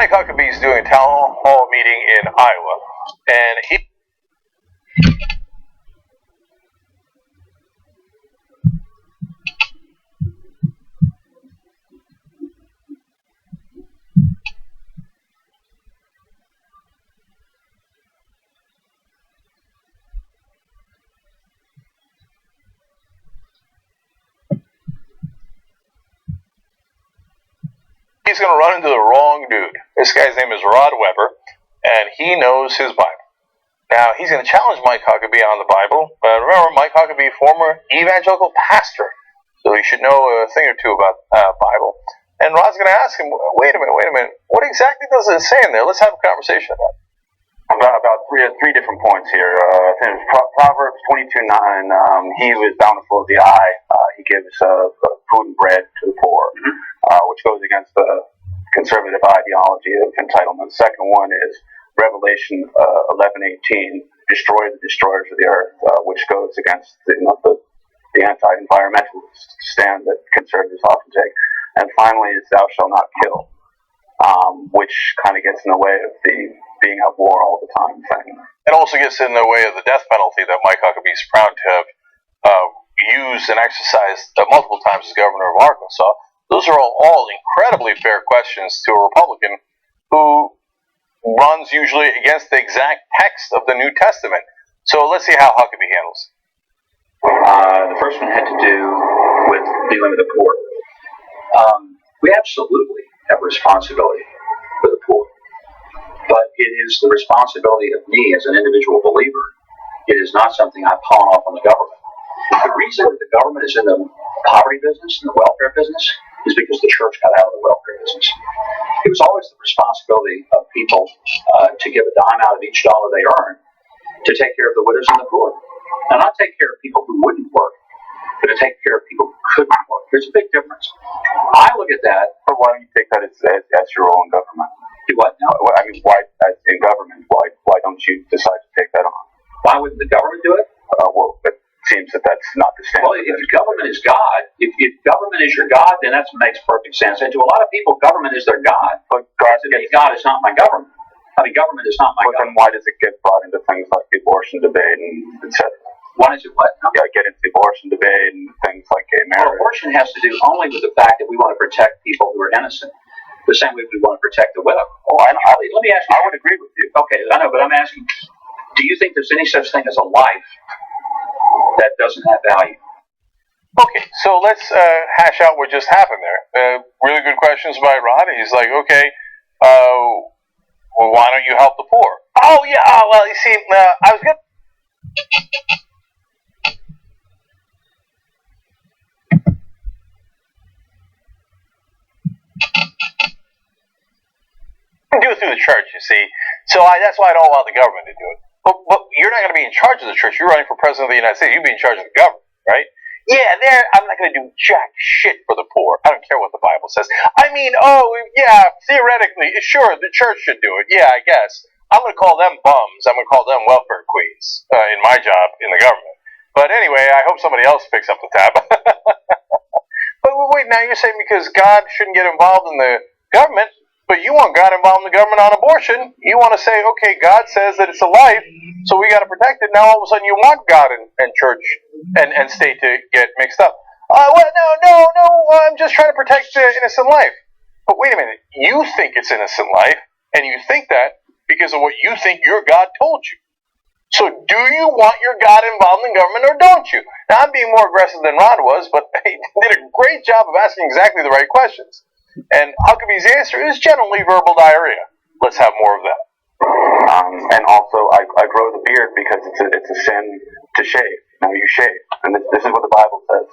Mike Huckabee is doing a town hall meeting in Iowa, and he's going to run into the wrong dude. This guy's name is Rod Weber, and he knows his Bible. Now, he's going to challenge Mike Huckabee on the Bible. Remember, Mike Huckabee, former evangelical pastor, so he should know a thing or two about Bible. And Rod's going to ask him, wait a minute, what exactly does it say in there? Let's have a conversation about it. About three different points here. I think it was Proverbs 22:9. He who is bountiful of the eye, he gives food and bread to the poor, which goes against the conservative ideology of entitlement. The second one is Revelation 11:18, destroy the destroyers of the earth, which goes against the anti-environmentalist stand that conservatives often take. And finally is thou shalt not kill, which kind of gets in the way of the being at war all the time thing. It also gets in the way of the death penalty that Mike Huckabee is proud to have used and exercised multiple times as governor of Arkansas. Those are all incredibly fair questions to a Republican who runs usually against the exact text of the New Testament. So let's see how Huckabee handles it. The first one had to do with dealing with the poor. We absolutely have a responsibility for the poor. But it is the responsibility of me as an individual believer. It is not something I pawn off on the government. The reason that the government is in the poverty business and the welfare business is because the church got out of the welfare business. It was always the responsibility of people to give a dime out of each dollar they earn to take care of the widows and the poor. And not take care of people who wouldn't work, but to take care of people who couldn't work. There's a big difference. I look at that. But why don't you take that as your role in government? Do what now? I mean, why, as in government, why don't you decide to take that on? Why wouldn't the government do it? Well, it seems that that's not the standard. Well, if government is God, if government is your God, then that makes perfect sense. And to a lot of people, government is their God. But God is not my government. I mean, government is not my government. But then government. why does it get brought into things like the abortion debate and et cetera? Why does it what? Yeah, get into the abortion debate and things like gay marriage. Well, abortion has to do only with the fact that we want to protect people who are innocent. The same way we want to protect the widow. Oh, let me ask you. I would agree with you. Okay, I know, but I'm asking, do you think there's any such thing as a life that doesn't have value? Okay, so let's hash out what just happened there. Really good questions by Rod. He's like, okay, well, why don't you help the poor? Oh, yeah, well, you see, I was going to... do it through the church, you see. So that's why I don't want the government to do it. But you're not going to be in charge of the church. You're running for president of the United States. You'd be in charge of the government, right? Yeah, I'm not going to do jack shit for the poor. I don't care what the Bible says. I mean, theoretically, sure, the church should do it. Yeah, I guess. I'm going to call them bums. I'm going to call them welfare queens in my job in the government. But anyway, I hope somebody else picks up the tab. But wait, now you're saying because God shouldn't get involved in the government, but you want God involved in the government on abortion. You want to say, okay, God says that it's a life, so we got to protect it. Now all of a sudden you want God and church and state to get mixed up. No, I'm just trying to protect the innocent life. But wait a minute, you think it's innocent life, and you think that because of what you think your God told you. So do you want your God involved in government or don't you? Now I'm being more aggressive than Ron was, but he did a great job of asking exactly the right questions. And Huckabee's answer is generally verbal diarrhea. Let's have more of that. And also, I grow the beard because it's a sin to shave. Now you shave, and this is what the Bible says.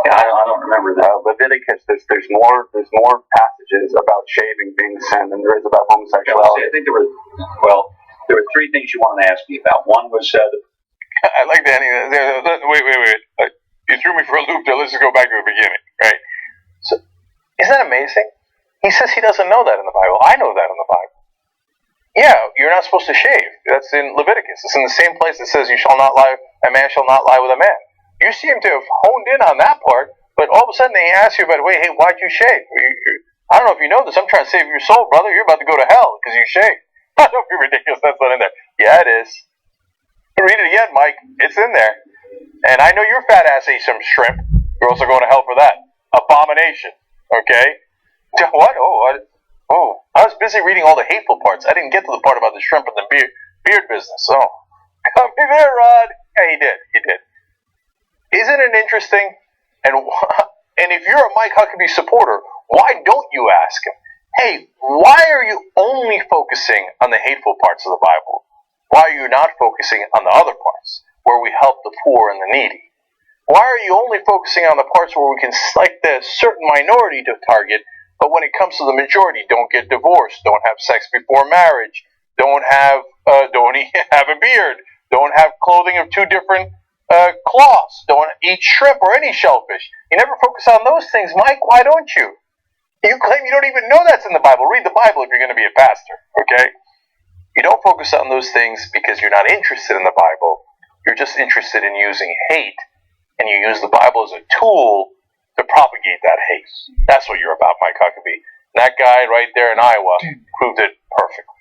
Yeah, I don't remember that. Leviticus, there's more passages about shaving being a sin than there is about homosexuality. I think there were three things you wanted to ask me about. One was I like that. Wait. You threw me for a loop there. Let's just go back to the beginning, right? So, isn't that amazing? He says he doesn't know that in the Bible. I know that in the Bible. Yeah, you're not supposed to shave. That's in Leviticus. It's in the same place that says you shall not lie, a man shall not lie with a man. You seem to have honed in on that part, but all of a sudden they ask you about, wait, hey, why'd you shave? I don't know if you know this. I'm trying to save your soul, brother. You're about to go to hell because you shaved. Don't be ridiculous. That's not in there. Yeah, it is. Read it again, Mike. It's in there. And I know your fat ass ate some shrimp. You're also going to hell for that. Abomination. Okay? What? Oh, I was busy reading all the hateful parts. I didn't get to the part about the shrimp and the beard business. Oh, got me there, Rod. Yeah, he did. Isn't it interesting? And if you're a Mike Huckabee supporter, why don't you ask him, hey, why are you only focusing on the hateful parts of the Bible? Why are you not focusing on the other parts, where we help the poor and the needy? Why are you only focusing on the parts where we can select a certain minority to target, but when it comes to the majority, don't get divorced, don't have sex before marriage, don't have a beard, don't have clothing of two different cloths, don't eat shrimp or any shellfish? You never focus on those things, Mike. Why don't you? You claim you don't even know that's in the Bible. Read the Bible if you're going to be a pastor, okay? You don't focus on those things because you're not interested in the Bible. You're just interested in using hate, and you use the Bible as a tool to propagate that hate. That's what you're about, Mike Huckabee. That guy right there in Iowa proved it perfectly.